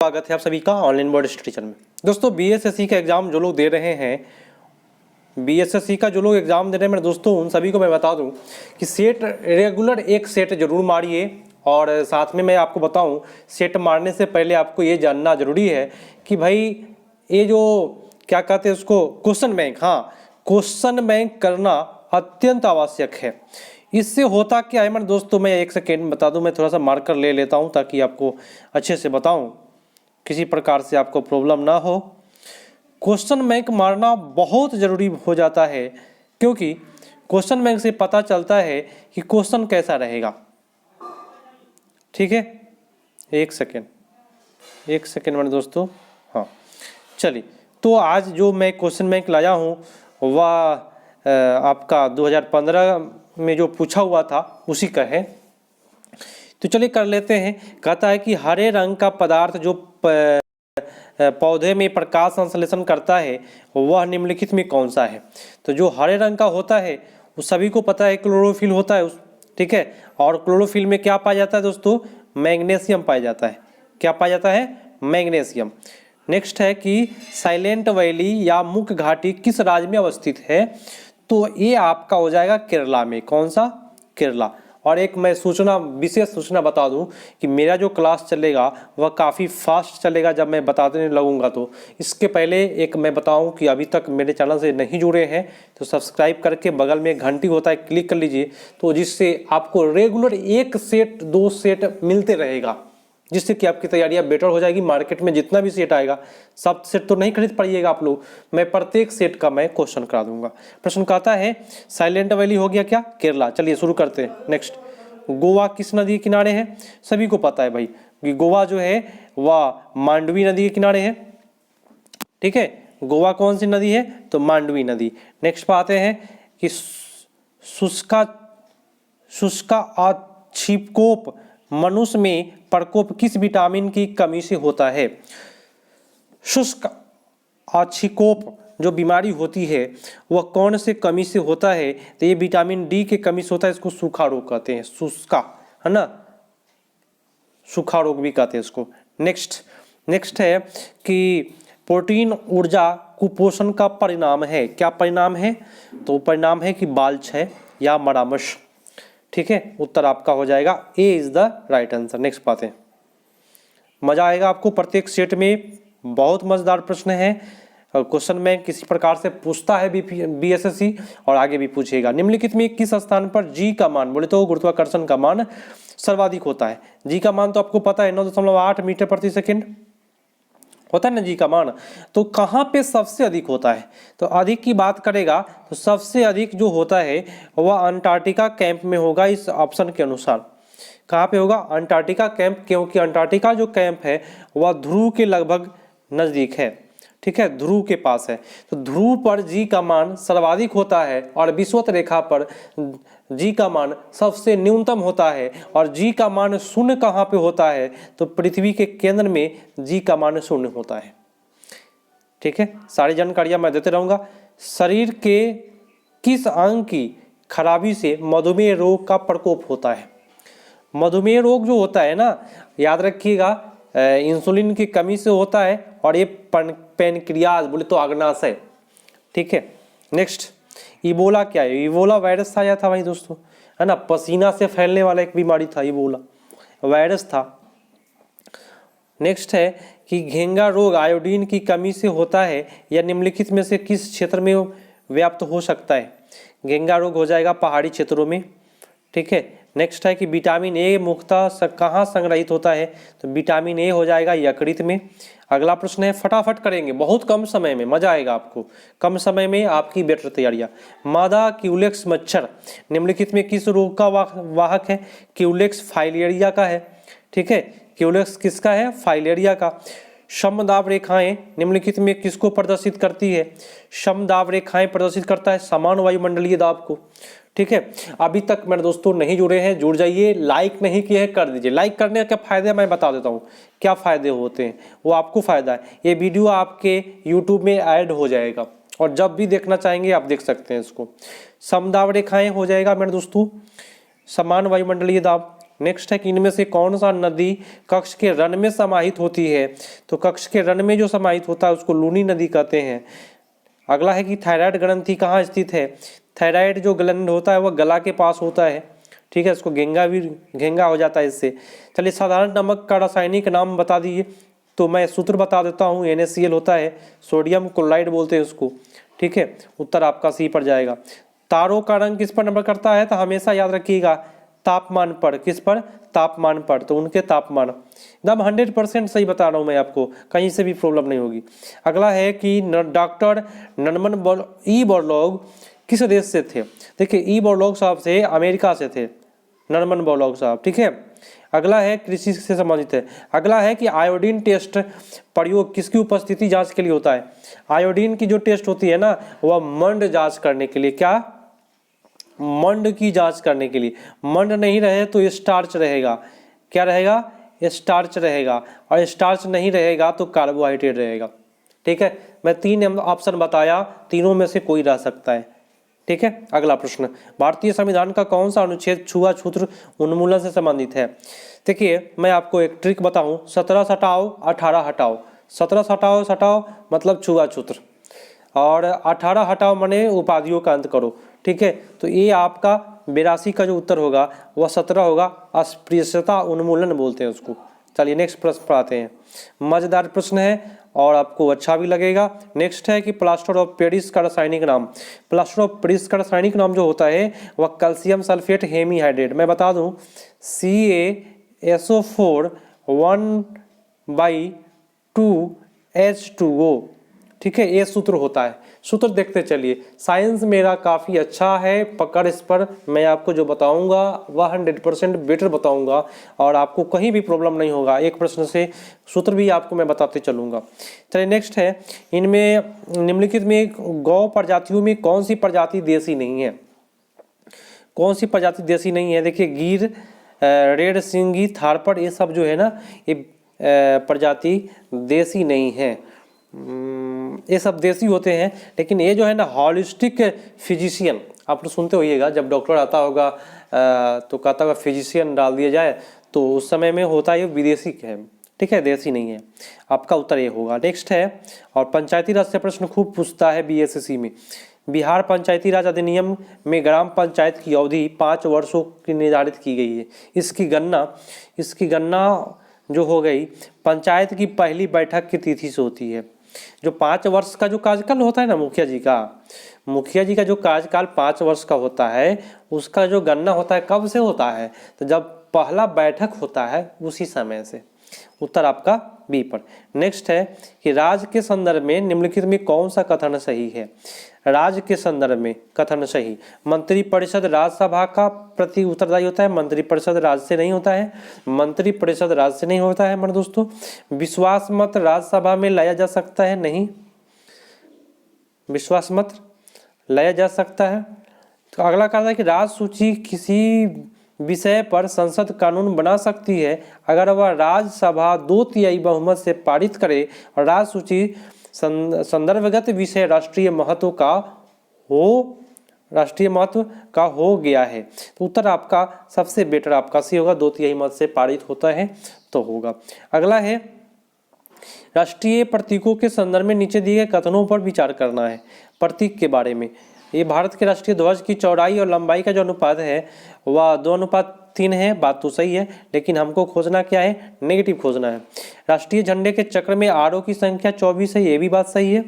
स्वागत है आप सभी का ऑनलाइन बोर्ड स्टडी चैनल में। दोस्तों बीएसएससी का एग्ज़ाम जो लोग दे रहे हैं, बीएसएससी का जो लोग एग्ज़ाम दे रहे हैं मेरे दोस्तों, उन सभी को मैं बता दूं कि सेट रेगुलर एक सेट जरूर मारिए। और साथ में मैं आपको बताऊं, सेट मारने से पहले आपको ये जानना जरूरी है कि भाई ये जो क्या कहते हैं उसको, क्वेश्चन बैंक, हाँ क्वेश्चन बैंक करना अत्यंत आवश्यक है। इससे होता क्या है मेरे दोस्तों, मैं एक सेकेंड बता दूं, मैं थोड़ा सा मार्कर ले लेता हूं ताकि आपको अच्छे से बताऊं, किसी प्रकार से आपको प्रॉब्लम ना हो। क्वेश्चन बैंक मारना बहुत ज़रूरी हो जाता है, क्योंकि क्वेश्चन बैंक से पता चलता है कि क्वेश्चन कैसा रहेगा। ठीक है, एक सेकेंड मेरे दोस्तों, हाँ चलिए। तो आज जो मैं क्वेश्चन बैंक लाया हूँ वह आपका 2015 में जो पूछा हुआ था उसी का है। तो चलिए कर लेते हैं। कहता है कि हरे रंग का पदार्थ जो पौधे में प्रकाश संश्लेषण करता है वह निम्नलिखित में कौन सा है। तो जो हरे रंग का होता है वो सभी को पता है, क्लोरोफिल होता है ठीक है। और क्लोरोफिल में क्या पाया जाता है दोस्तों, मैग्नीशियम पाया जाता है। क्या पाया जाता है, मैग्नीशियम। नेक्स्ट है कि साइलेंट वैली या मुख्य घाटी किस राज्य में अवस्थित है। तो ये आपका हो जाएगा केरला में। कौन सा, केरला। और एक मैं विशेष सूचना बता दूं कि मेरा जो क्लास चलेगा वह काफ़ी फास्ट चलेगा जब मैं बताने लगूंगा। तो इसके पहले एक मैं बताऊं कि अभी तक मेरे चैनल से नहीं जुड़े हैं तो सब्सक्राइब करके बगल में एक घंटी होता है, क्लिक कर लीजिए, तो जिससे आपको रेगुलर एक सेट 2 सेट मिलते रहेगा, जिससे कि आपकी तैयारियां बेटर हो जाएगी। मार्केट में जितना भी सेट आएगा, सब सेट तो नहीं खरीद पाइएगा आप लोग, मैं प्रत्येक सेट का मैं क्वेश्चन करा दूंगा। प्रश्न कहता है साइलेंट वैली हो गया क्या, केरला। चलिए शुरू करते हैं। नेक्स्ट, गोवा किस नदी के किनारे है। सभी को पता है भाई कि गोवा जो है वह मांडवी नदी के किनारे है। ठीक है, गोवा कौन सी नदी है, तो मांडवी नदी। नेक्स्ट पे आते हैं कि शुष्का छिपकोप मनुष्य में प्रकोप किस विटामिन की कमी से होता है। शुष्क आछिकोप जो बीमारी होती है वह कौन से कमी से होता है, तो ये विटामिन डी के कमी से होता है। इसको सूखा रोग कहते हैं, शुष्का है ना, सूखा रोग भी कहते हैं इसको। नेक्स्ट है कि प्रोटीन ऊर्जा कुपोषण का परिणाम है। क्या परिणाम है, तो परिणाम है कि बाल क्षय या मरामश। ठीक है, उत्तर आपका हो जाएगा a is the right answer. Next बात है, मजा आएगा आपको। प्रत्येक सेट में बहुत मजेदार प्रश्न है। क्वेश्चन में किसी प्रकार से पूछता है बीएसएससी और आगे भी पूछेगा। निम्नलिखित में किस स्थान पर जी का मान, बोले तो गुरुत्वाकर्षण का मान सर्वाधिक होता है। जी का मान तो आपको पता है 9.8 मीटर प्रति सेकेंड होता है ना जी का मान। तो कहाँ पे सबसे अधिक होता है, तो अधिक की बात करेगा तो सबसे अधिक जो होता है वह अंटार्कटिका कैंप में होगा। इस ऑप्शन के अनुसार कहाँ पे होगा, अंटार्कटिका कैंप, क्योंकि अंटार्कटिका जो कैंप है वह ध्रुव के लगभग नज़दीक है। ठीक है, ध्रुव के पास है। तो ध्रुव पर जी का मान सर्वाधिक होता है और विषुवत रेखा पर जी का मान सबसे न्यूनतम होता है। और जी का मान शून्य कहाँ पे होता है, तो पृथ्वी के केंद्र में जी का मान शून्य होता है। ठीक है, सारी जानकारियां मैं देते रहूंगा। शरीर के किस अंग की खराबी से मधुमेह रोग का प्रकोप होता है। मधुमेह रोग जो होता है ना, याद रखिएगा, इंसुलिन की कमी से होता है और ये पेनक्रियाज बोले तो अग्नाशय। ठीक है, नेक्स्ट, इबोला क्या है। इबोला वायरस आया था भाई दोस्तों, है ना, पसीना से फैलने वाला एक बीमारी था, इबोला वायरस था। नेक्स्ट है कि घेंगा रोग आयोडीन की कमी से होता है या निम्नलिखित में से किस क्षेत्र में व्याप्त हो सकता है। घेंगा रोग हो जाएगा पहाड़ी क्षेत्रों में। ठीक है, नेक्स्ट है कि विटामिन ए मुख्यतः कहाँ संग्रहित होता है, तो विटामिन ए हो जाएगा यकृत में। अगला प्रश्न है, फटाफट करेंगे, बहुत कम समय में, मजा आएगा आपको, कम समय में आपकी बेटर तैयारियां। मादा क्यूलेक्स मच्छर निम्नलिखित में किस रोग का वाहक है। क्यूलेक्स फाइलेरिया का है। ठीक है, क्यूलेक्स किसका है, फाइलेरिया का। समदाब रेखाएं निम्नलिखित में किसको प्रदर्शित करती है। समदाब रेखाएं प्रदर्शित करता है समान वायुमंडलीय दाब को। ठीक है, अभी तक मेरे दोस्तों नहीं जुड़े हैं, जुड़ जाइए। लाइक नहीं किए हैं, कर दीजिए। लाइक करने का क्या फायदे मैं बता देता हूँ, क्या फायदे होते हैं, वो आपको फायदा है। ये वीडियो आपके यूट्यूब में ऐड हो जाएगा और जब भी देखना चाहेंगे आप देख सकते हैं इसको। समदाब रेखाएं हो जाएगा मेरे दोस्तों समान वायुमंडलीय दाब। नेक्स्ट है कि इनमें से कौन सा नदी कक्ष के रन में समाहित होती है? तो कक्ष के रन में जो समाहित होता है उसको लूनी नदी कहते हैं। अगला है कि थायराइड ग्रंथि कहाँ स्थित है? थायराइड जो ग्लैंड होता है वह गला के पास होता है, ठीक है, इसको घेंगा हो जाता है इससे। चलिए साधारण नमक का रासायनिक नाम बता दीजिए। तो मैं सूत्र बता देता हूँ, NaCl होता है, सोडियम क्लोराइड बोलते हैं उसको, ठीक है। उत्तर आपका सी पर जाएगा। तारों का रंग किस पर निर्भर करता है? तो हमेशा याद रखिएगा तापमान पर। किस पर? तापमान पर। तो उनके तापमान, एकदम 100% सही बता रहा हूँ मैं आपको, कहीं से भी प्रॉब्लम नहीं होगी। अगला है कि डॉक्टर नॉर्मन ई बोरलॉग किस देश से थे? देखिए ई बोरलॉग साहब से अमेरिका से थे, नॉर्मन बोरलॉग साहब, ठीक है। अगला है कृषि से संबंधित है। अगला है कि आयोडीन टेस्ट प्रयोग किसकी उपस्थिति जांच के लिए होता है? आयोडीन की जो टेस्ट होती है ना वह मंड जांच करने के लिए, क्या? मंड की जांच करने के लिए। मंड नहीं रहे तो स्टार्च रहेगा, क्या रहेगा? स्टार्च रहेगा, और स्टार्च नहीं रहेगा तो कार्बोहाइड्रेट रहेगा, ठीक है। मैं 3 ऑप्शन बताया, तीनों में से कोई रह सकता है, ठीक है। अगला प्रश्न, भारतीय संविधान का कौन सा अनुच्छेद छुआछूत उन्मूलन से संबंधित है? देखिए मैं आपको एक ट्रिक बताऊं, 17 हटाओ 18 हटाओ। 17 हटाओ मतलब छुआछूत, और 18 हटाओ माने उपाधियों का अंत करो, ठीक है। तो ये आपका 82 का जो उत्तर होगा वह 17 होगा, अस्पृश्यता उन्मूलन बोलते हैं उसको। चलिए नेक्स्ट प्रश्न पर आते हैं, मजेदार प्रश्न है और आपको अच्छा भी लगेगा। नेक्स्ट है कि प्लास्टर ऑफ पेरिस का रासायनिक नाम। प्लास्टर ऑफ पेरिस का रासायनिक नाम जो होता है वह कैल्शियम सल्फेट हेमीहाइड्रेट। मैं बता दूं CaSO4 1/2H2O, ठीक है, ये सूत्र होता है। सूत्र देखते चलिए, साइंस मेरा काफ़ी अच्छा है, पकड़ इस पर। मैं आपको जो बताऊंगा वह 100% बेटर बताऊंगा और आपको कहीं भी प्रॉब्लम नहीं होगा। एक प्रश्न से सूत्र भी आपको मैं बताते चलूंगा। चलिए नेक्स्ट है, इनमें निम्नलिखित में गौ प्रजातियों में कौन सी प्रजाति देसी नहीं है? कौन सी प्रजाति देसी नहीं है? देखिए गिर, रेड सिंगी, थारपट, ये सब जो है ना ये प्रजाति देसी नहीं है, ये सब देसी होते हैं। लेकिन ये जो है ना हॉलिस्टिक फिजिशियन, आप लोग सुनते होइएगा, जब डॉक्टर आता होगा तो कहता होगा फिजिशियन डाल दिया जाए, तो उस समय में होता है ये विदेशी है, ठीक है, देसी नहीं है। आपका उत्तर ये होगा। नेक्स्ट है, और पंचायती राज से प्रश्न खूब पूछता है BSSC में। बिहार पंचायती राज अधिनियम में ग्राम पंचायत की अवधि 5 वर्षों की निर्धारित की गई है। इसकी गणना जो हो गई पंचायत की पहली बैठक की तिथि से होती है। जो 5 वर्ष का जो कार्यकाल होता है ना मुखिया जी का जो कार्यकाल 5 वर्ष का होता है, उसका जो गणना होता है कब से होता है? तो जब पहला बैठक होता है उसी समय से। उत्तर आपका बी पर। नेक्स्ट है कि राज्य के संदर्भ में निम्नलिखित में कौन सा कथन सही है? राज्य के संदर्भ में कथन सही, मंत्रिपरिषद राज्यसभा का प्रति उत्तरदायी होता है, मंत्रिपरिषद राज्य से नहीं होता है, मंत्रिपरिषद राज्य से नहीं होता है मेरे दोस्तों। विश्वास मत राज्यसभा में लाया जा सकता है? नहीं, विश्वास मत लाया जा सकता है। तो अगला कहा था कि राज्य सूची किसी विषय पर संसद कानून बना सकती है अगर वह राज्यसभा 2/3 बहुमत से पारित करे और राज्य सूची संदर्भगत विषय राष्ट्रीय महत्व का हो गया है। तो उत्तर आपका सबसे बेटर आपका सी होगा, 2/3 मत से पारित होता है तो होगा। अगला है, राष्ट्रीय प्रतीकों के संदर्भ में नीचे दिए गए कथनों पर विचार करना है। प्रतीक के बारे में, ये भारत के राष्ट्रीय ध्वज की चौड़ाई और लंबाई का जो अनुपात है वह 2:3 है, बात तो सही है, लेकिन हमको खोजना क्या है? नेगेटिव खोजना है। राष्ट्रीय झंडे के चक्र में आरों की संख्या 24 है, ये भी बात सही है,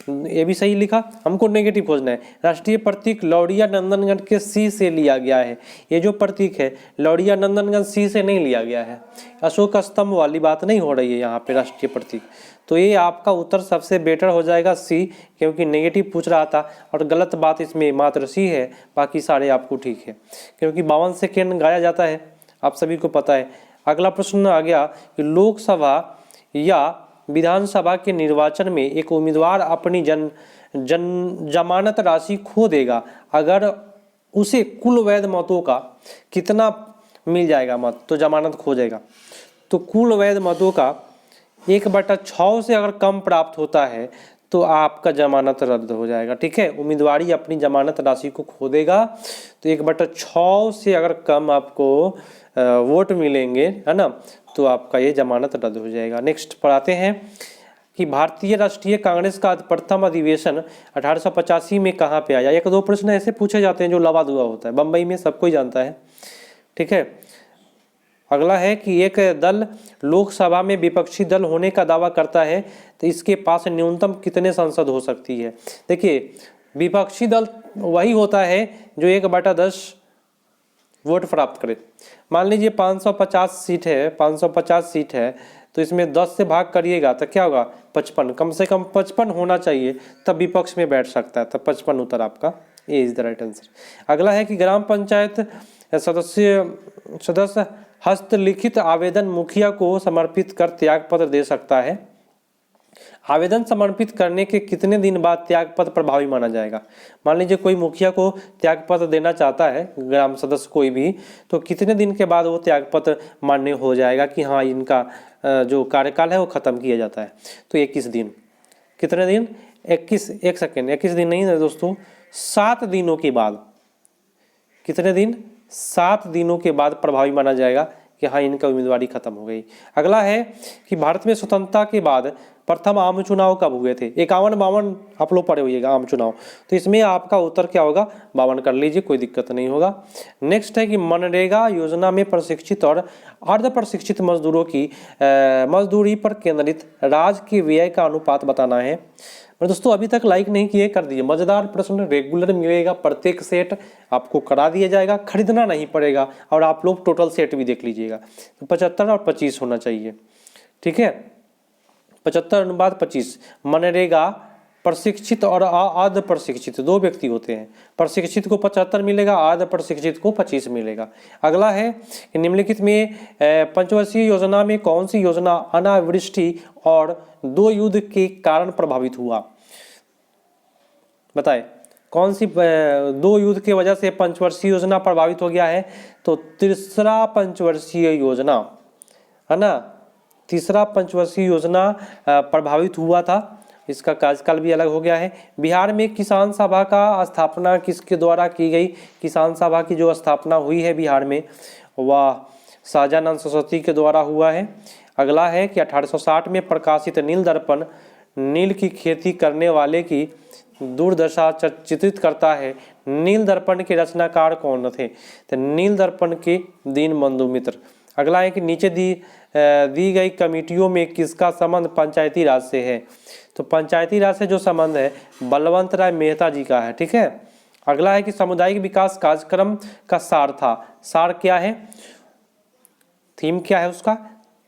ये भी सही लिखा। हमको नेगेटिव खोजना है। राष्ट्रीय प्रतीक लौड़िया नंदनगढ़ के सी से लिया गया है, ये जो प्रतीक है लौड़िया नंदनगढ़ सी से नहीं लिया गया है, अशोक स्तंभ वाली बात नहीं हो रही है यहाँ पे राष्ट्रीय प्रतीक। तो ये आपका उत्तर सबसे बेटर हो जाएगा सी, क्योंकि नेगेटिव पूछ रहा था और गलत बात इसमें मात्र सी है, बाकी सारे आपको ठीक है, क्योंकि 52 सेकेंड गाया जाता है, आप सभी को पता है। अगला प्रश्न आ गया कि लोकसभा या विधानसभा के निर्वाचन में एक उम्मीदवार अपनी जमानत राशि खो देगा अगर उसे कुल वैध मतों का कितना मिल जाएगा मत, तो जमानत खो जाएगा। तो कुल वैध मतों का 1/6 से अगर कम प्राप्त होता है तो आपका जमानत रद्द हो जाएगा। ठीक है, उम्मीदवारी अपनी जमानत राशि को खो देगा। तो 1/6 से अगर कम आपको वोट मिलेंगे, है ना, तो आपका ये जमानत रद्द हो जाएगा। नेक्स्ट पढ़ाते हैं कि भारतीय राष्ट्रीय कांग्रेस का प्रथम अधिवेशन 1885 में कहाँ पे आया। 1-2 प्रश्न ऐसे पूछे जाते हैं जो लवा दुआ होता है, बम्बई में सब कोई जानता है। ठीक है, अगला है कि एक दल लोकसभा में विपक्षी दल होने का दावा करता है तो इसके पास न्यूनतम कितने सांसद हो सकती है। देखिए, विपक्षी दल वही होता है जो 1/10 वोट प्राप्त करे। मान लीजिए 550 सीट है, 550 सीट है, तो इसमें 10 से भाग करिएगा तो क्या होगा, 55। कम से कम 55 होना चाहिए, तब विपक्ष में बैठ सकता है। तब 55 उत्तर आपका, ए इज द राइट आंसर। अगला है कि ग्राम पंचायत सदस्य हस्तलिखित आवेदन मुखिया को समर्पित कर त्यागपत्र दे सकता है। आवेदन समर्पित करने के कितने दिन बाद त्यागपत्र प्रभावी माना जाएगा। मान लीजिए कोई मुखिया को त्यागपत्र देना चाहता है, ग्राम सदस्य कोई भी, तो कितने दिन के बाद वो त्यागपत्र मान्य हो जाएगा कि हाँ इनका जो कार्यकाल है वो खत्म किया जाता है। तो 21 दिन। कितने दिन, 21 दिन नहीं है दोस्तों, 7 दिनों के बाद। कितने दिन, 7 दिनों के बाद प्रभावी माना जाएगा कि हाँ इनका उम्मीदवारी खत्म हो गई। अगला है कि भारत में स्वतंत्रता के बाद प्रथम आम चुनाव कब हुए थे। 51-52 आप लोग पढ़े होइएगा आम चुनाव, तो इसमें आपका उत्तर क्या होगा, 52 कर लीजिए, कोई दिक्कत नहीं होगा। नेक्स्ट है कि मनरेगा योजना में प्रशिक्षित और अर्ध प्रशिक्षित मजदूरों की मजदूरी पर केंद्रित राज्य के व्यय का अनुपात बताना है। पर दोस्तों अभी तक लाइक नहीं किए, कर दीजिए। मजेदार प्रश्न रेगुलर मिलेगा, प्रत्येक सेट आपको करा दिया जाएगा, खरीदना नहीं पड़ेगा। और आप लोग टोटल सेट भी देख लीजिएगा, तो 75 और 25 होना चाहिए। ठीक है, 75/25। मनरेगा प्रशिक्षित और अर्ध प्रशिक्षित 2 व्यक्ति होते हैं। प्रशिक्षित को 75 मिलेगा, अर्ध प्रशिक्षित को 25 मिलेगा। अगला है कि निम्नलिखित में पंचवर्षीय योजना में कौन सी योजना अनावृष्टि और 2 युद्ध के कारण प्रभावित हुआ। बताए कौन सी 2 युद्ध के वजह से पंचवर्षीय योजना प्रभावित हो गया है। तो तीसरा पंचवर्षीय योजना, है ना, तीसरा पंचवर्षीय योजना प्रभावित हुआ था। इसका कार्यकाल भी अलग हो गया है। बिहार में किसान सभा का स्थापना किसके द्वारा की गई। किसान सभा की जो स्थापना हुई है बिहार में, वह शाहजानंद सरस्वती के द्वारा हुआ है। अगला है कि 1860 में प्रकाशित नील दर्पण नील की खेती करने वाले की दुर्दशा चित्रित करता है। नील दर्पण के रचनाकार कौन थे। तो नील दर्पण के दीनबंधु मित्र। अगला है कि नीचे दी गई कमेटियों में किसका संबंध पंचायती राज से है। तो पंचायती राज से जो संबंध है बलवंत राय मेहता जी का है। ठीक है, अगला है कि सामुदायिक विकास कार्यक्रम का सार था। सार क्या है, थीम क्या है उसका,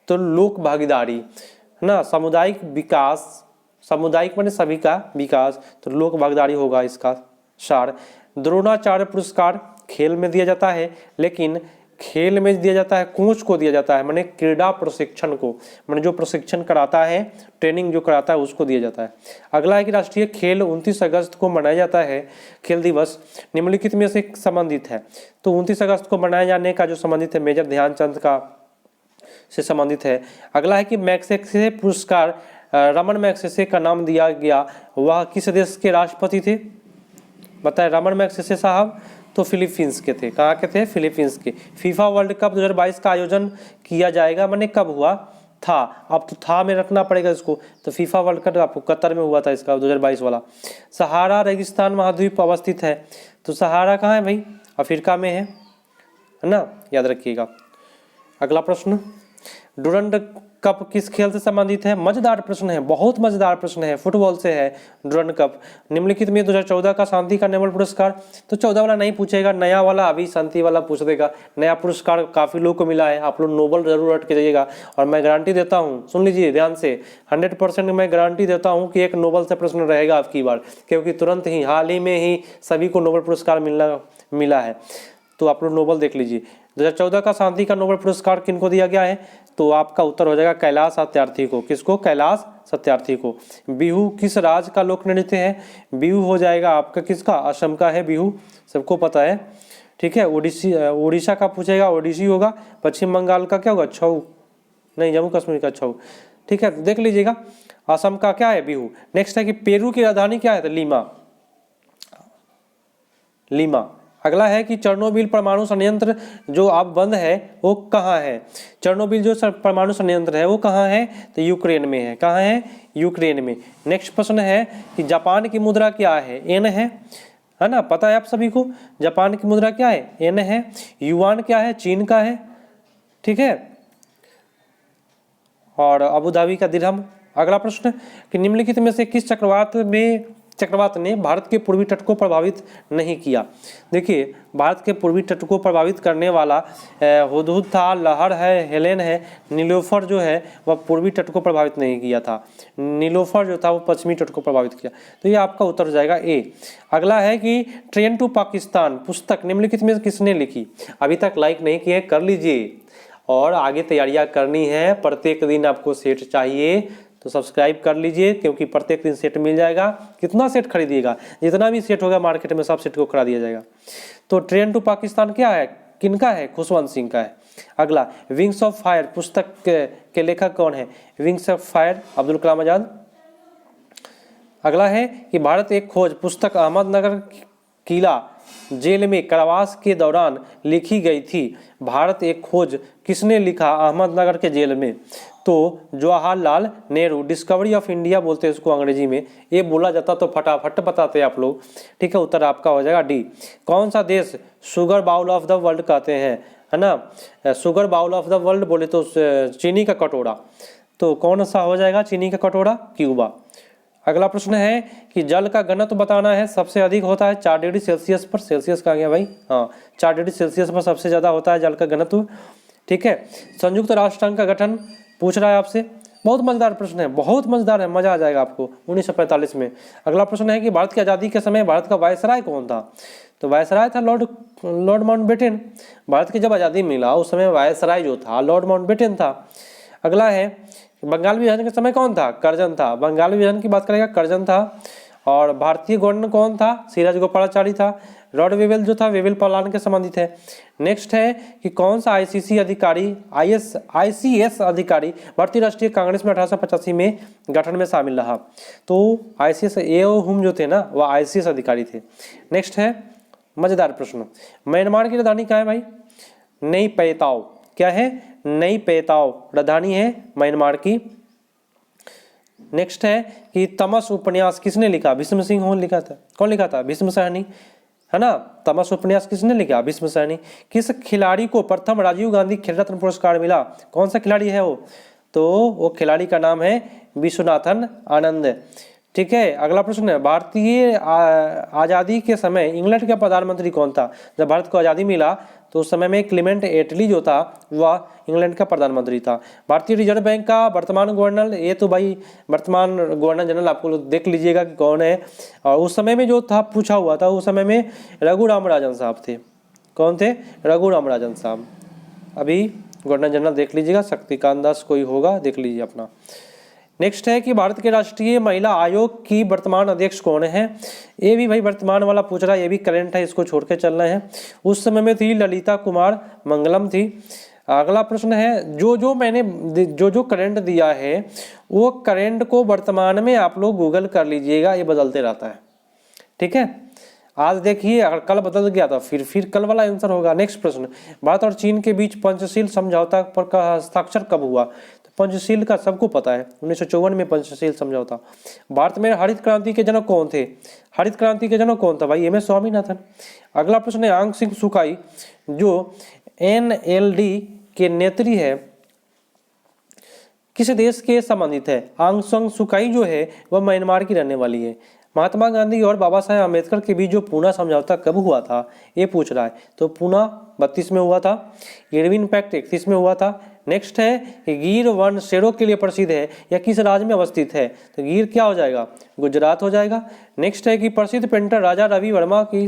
तो लोक भागीदारी, है ना। सामुदायिक विकास, सामुदायिक माने सभी का विकास, तो लोक भागीदारी होगा इसका सार। द्रोणाचार्य पुरस्कार खेल में दिया जाता है, लेकिन खेल में दिया जाता है कोच को दिया जाता है, माने क्रीड़ा प्रशिक्षण को, माने जो प्रशिक्षण कराता है, ट्रेनिंग जो कराता है उसको दिया जाता है। अगला है कि राष्ट्रीय खेल 29 अगस्त को मनाया जाता है। खेल दिवस निम्नलिखित में से संबंधित है। तो 29 अगस्त को मनाए जाने का जो संबंधित है मेजर ध्यानचंद का से संबंधित है। अगला है कि मैग्सेसे पुरस्कार रमन मैग्सेसे का नाम दिया गया, वह किस देश के राष्ट्रपति थे। बताए रमन मैग्सेसे साहब तो फिलीपींस के थे। कहाँ के थे, फिलीपींस के। फीफा वर्ल्ड कप 2022 का आयोजन किया जाएगा, माने कब हुआ था, अब तो था में रखना पड़ेगा इसको। तो फीफा वर्ल्ड कप आपको कतर में हुआ था इसका 2022 वाला। सहारा रेगिस्तान महाद्वीप अवस्थित है। तो सहारा कहाँ है भाई, अफ्रीका में है ना, याद रखिएगा। अगला प्रश्न, डुरंड कप किस खेल से संबंधित है। मजेदार प्रश्न है, बहुत मजेदार प्रश्न है, फुटबॉल से है डुरंड कप। निम्नलिखित में 2014 का शांति का नोबेल पुरस्कार, तो 14 वाला नहीं पूछेगा, नया वाला अभी शांति वाला पूछ देगा। नया पुरस्कार काफी लोगों को मिला है, आप लोग नोबेल जरूर रट के जाइएगा। और मैं गारंटी देता हूँ, सुन लीजिए ध्यान से, 100% मैं गारंटी देता हूँ कि एक नोबेल से प्रश्न रहेगा आपकी बार, क्योंकि तुरंत ही हाल ही में ही सभी को नोबेल पुरस्कार मिला है। तो आप लोग नोबेल देख लीजिए। 2014 का शांति का नोबेल पुरस्कार किनको दिया गया है, तो आपका उत्तर हो जाएगा कैलाश सत्यार्थी को। किसको, कैलाश सत्यार्थी को। बिहू किस राज्य का लोक नृत्य है। बिहू हो जाएगा आपका किसका, असम का है बिहू, सबको पता है। ठीक है, उड़ीसा का पूछेगा, ओडिसी होगा। पश्चिम बंगाल का क्या होगा, छऊ, नहीं जम्मू कश्मीर का छऊ। ठीक है, देख लीजिएगा। असम का क्या है, बिहू। नेक्स्ट है कि पेरू की राजधानी क्या है, तो लीमा, लीमा। अगला है कि चेर्नोबिल परमाणु संयंत्र जो अब बंद है वो कहाँ है, चेर्नोबिल जो परमाणु संयंत्र है वो कहाँ है, तो यूक्रेन में है। कहाँ है, यूक्रेन में। नेक्स्ट प्रश्न है कि जापान की मुद्रा क्या है, एन है ना, पता है आप सभी को। जापान की मुद्रा क्या है, एन है। युआन क्या है, चीन का है, ठीक है। और अबू धाबी का दिरहम। अगला प्रश्न कि निम्नलिखित में से किस चक्रवात ने भारत के पूर्वी तट को प्रभावित नहीं किया। देखिए, भारत के पूर्वी तट को प्रभावित करने वाला हुदहुद था, लहर है, हेलेन है, नीलोफर जो है वह पूर्वी तट को प्रभावित नहीं किया था। नीलोफर जो था वो पश्चिमी तट को प्रभावित किया। तो ये आपका उत्तर हो जाएगा ए। अगला है कि ट्रेन टू पाकिस्तान पुस्तक निम्नलिखित में किसने लिखी। अभी तक लाइक नहीं किए, कर लीजिए और आगे तैयारियां करनी है। प्रत्येक दिन आपको सेट चाहिए तो सब्सक्राइब कर लीजिए, क्योंकि प्रत्येक दिन सेट मिल जाएगा। कितना सेट खरीदिएगा, जितना भी सेट होगा मार्केट में सब सेट को खरीदा दिया जाएगा। तो ट्रेन टू पाकिस्तान क्या है, किनका है, खुशवंत सिंह का है। अगला विंग्स ऑफ फायर पुस्तक के लेखक कौन है, wings of fire Abdul Kalam Azad. अगला है कि भारत एक खोज पुस्तक अहमदनगर किला जेल में कारावास के दौरान लिखी गई थी। भारत एक खोज किसने लिखा अहमदनगर के जेल में, तो Jawaharlal Nehru. Discovery of India बोलते हैं इसको अंग्रेजी में। ये बोला जाता तो फटाफट बताते आप लोग, ठीक है। उत्तर आपका हो जाएगा डी। कौन सा देश sugar bowl of the world कहते हैं, है ना। Sugar bowl of the world बोले तो चीनी का कटोरा, तो कौन सा हो जाएगा चीनी का कटोरा, क्यूबा। अगला प्रश्न है कि जल का घनत्व बताना है। सबसे अधिक होता है 4 डिग्री सेल्सियस पर, सेल्सियस का गया भाई, हाँ 4 डिग्री सेल्सियस पर सबसे ज़्यादा होता है जल का घनत्व, ठीक है। संयुक्त राष्ट्र संघ का गठन पूछ रहा है आपसे, बहुत मजेदार प्रश्न है, बहुत मजेदार है, मजा आ जाएगा आपको। 1945 में। अगला प्रश्न है कि भारत की आज़ादी के समय भारत का वायसराय कौन था, तो वायसराय था लॉर्ड माउंटबेटन। भारत की जब आज़ादी मिला उस समय वायसराय जो था लॉर्ड माउंटबेटन था। अगला है बंगाल विभाजन के समय कौन था, कर्जन था। बंगाल विभाजन की बात करेगा, कर्जन था। और भारतीय गवर्नर कौन था, सिराज गोपालाचारी था। लॉर्ड वेवेल जो था वेवेल पालान के संबंधित है। नेक्स्ट है कि कौन सा आईसीसी अधिकारी आईसीएस अधिकारी भारतीय राष्ट्रीय कांग्रेस में 1885 में गठन में शामिल रहा, तो आईसीएस हम जो थे ना वह आईसीएस अधिकारी थे। नेक्स्ट है मजेदार प्रश्न, म्यांमार की राजधानी क्या है भाई, नई पैताओ। क्या है, नई पैताओ राजधानी है म्यांमार की। नेक्स्ट है कि तमस उपन्यास किसने लिखा, भीष्म सिंह हो लिखा था। कौन लिखा था, भीष्म सहनी, है ना। तमस उपन्यास किसने लिखा, भीष्म सहनी। किस खिलाड़ी को प्रथम राजीव गांधी खेल रत्न पुरस्कार मिला, कौन सा खिलाड़ी है वो, तो वो खिलाड़ी का नाम है विश्वनाथन आनंद, ठीक है। अगला प्रश्न है भारतीय आज़ादी के समय इंग्लैंड का प्रधानमंत्री कौन था। जब भारत को आज़ादी मिला तो उस समय में क्लेमेंट एटली जो था वह इंग्लैंड का प्रधानमंत्री था। भारतीय रिजर्व बैंक का वर्तमान गवर्नर, ये तो भाई वर्तमान गवर्नर जनरल आपको देख लीजिएगा कि कौन है। और उस समय में जो था पूछा हुआ था उस समय में रघुराम राजन साहब थे। कौन थे, रघुराम राजन साहब। अभी गवर्नर जनरल देख लीजिएगा, शक्तिकांत दास कोई होगा, देख लीजिए अपना। नेक्स्ट है कि भारत के राष्ट्रीय महिला आयोग की वर्तमान अध्यक्ष कौन है। ये भी भाई वर्तमान वाला पूछ रहा है, ये भी करंट है, इसको छोड़ के चलना है। उस समय में थी ललिता कुमार मंगलम थी। अगला प्रश्न है मैंने जो करंट दिया है वो करंट को वर्तमान में आप लोग गूगल कर लीजिएगा, ये बदलते रहता है, ठीक है। आज देखिए अगर कल बदल गया तो फिर कल वाला आंसर होगा। नेक्स्ट प्रश्न, भारत और चीन के बीच पंचशील समझौता पर का हस्ताक्षर कब हुआ, तो पंचशील का सबको पता है 1954 में पंचशील समझौता। भारत में हरित क्रांति के जनक कौन थे, हरित क्रांति के जनक कौन था भाई, एम एस स्वामीनाथन। अगला प्रश्न है आंग सिंह सुकाई जो NLD के नेत्री है किस देश के संबंधित है। आंग सान सुकाई जो है वह म्यांमार की रहने वाली है। महात्मा गांधी और बाबा साहेब अम्बेडकर के बीच जो पूना समझौता कब हुआ था ये पूछ रहा है, तो पूना 32 में हुआ था, इरविन पैक्ट 31 में हुआ था। नेक्स्ट है कि गिर वन शेरों के लिए प्रसिद्ध है या किस राज्य में अवस्थित है, तो गिर क्या हो जाएगा, गुजरात हो जाएगा। नेक्स्ट है कि प्रसिद्ध पेंटर राजा रवि वर्मा की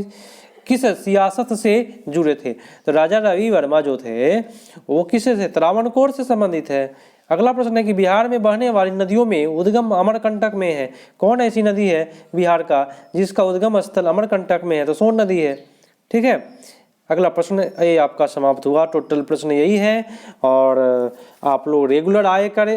किस सियासत से जुड़े थे, तो राजा रवि वर्मा जो थे वो किससे थे, त्रावणकोर से संबंधित है। अगला प्रश्न है कि बिहार में बहने वाली नदियों में उद्गम अमरकंटक में है, कौन ऐसी नदी है बिहार का जिसका उद्गम स्थल अमरकंटक में है, तो सोन नदी है, ठीक है। अगला प्रश्न ये आपका समाप्त हुआ, टोटल प्रश्न यही है। और आप लोग रेगुलर आए करें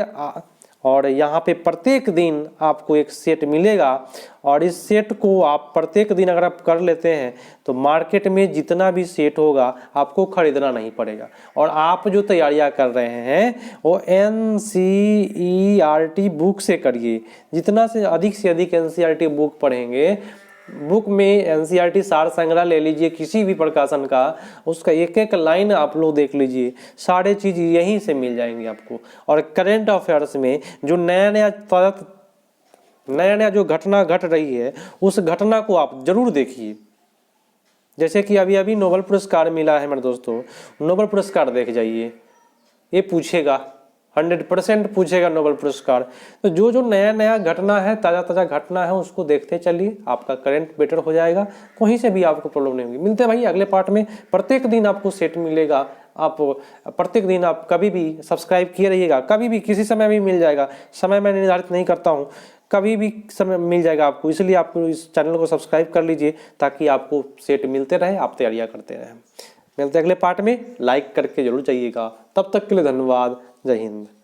और यहाँ पे प्रत्येक दिन आपको एक सेट मिलेगा और इस सेट को आप प्रत्येक दिन अगर आप कर लेते हैं तो मार्केट में जितना भी सेट होगा आपको खरीदना नहीं पड़ेगा। और आप जो तैयारियां कर रहे हैं वो NCERT बुक से करिए। जितना से अधिक NCERT बुक पढ़ेंगे, बुक में NCERT सार संग्रह ले लीजिए किसी भी प्रकाशन का, उसका एक एक लाइन आप लोग देख लीजिए, सारे चीज़ यहीं से मिल जाएंगे आपको। और करेंट अफेयर्स में जो नया जो घटना घट रही है उस घटना को आप जरूर देखिए। जैसे कि अभी अभी नोबेल पुरस्कार मिला है मेरे दोस्तों, नोबेल पुरस्कार देख जाइए, ये पूछेगा 100% पूछेगा नोबेल पुरस्कार। तो जो जो नया घटना है, ताज़ा घटना है, उसको देखते चलिए, आपका करंट बेटर हो जाएगा, कहीं से भी आपको प्रॉब्लम नहीं होगी। मिलते हैं भाई अगले पार्ट में। प्रत्येक दिन आपको सेट मिलेगा, आप प्रत्येक दिन आप कभी भी सब्सक्राइब किए रहिएगा, कभी भी किसी समय भी मिल जाएगा। समय मैं निर्धारित नहीं करता हूँ, कभी भी समय मिल जाएगा आपको, इसलिए आप इस चैनल को सब्सक्राइब कर लीजिए ताकि आपको सेट मिलते रहे, आप तैयारियाँ करते रहें। मिलते हैं अगले पार्ट में, लाइक करके जरूर जाइएगा। तब तक के लिए धन्यवाद। जय हिंद।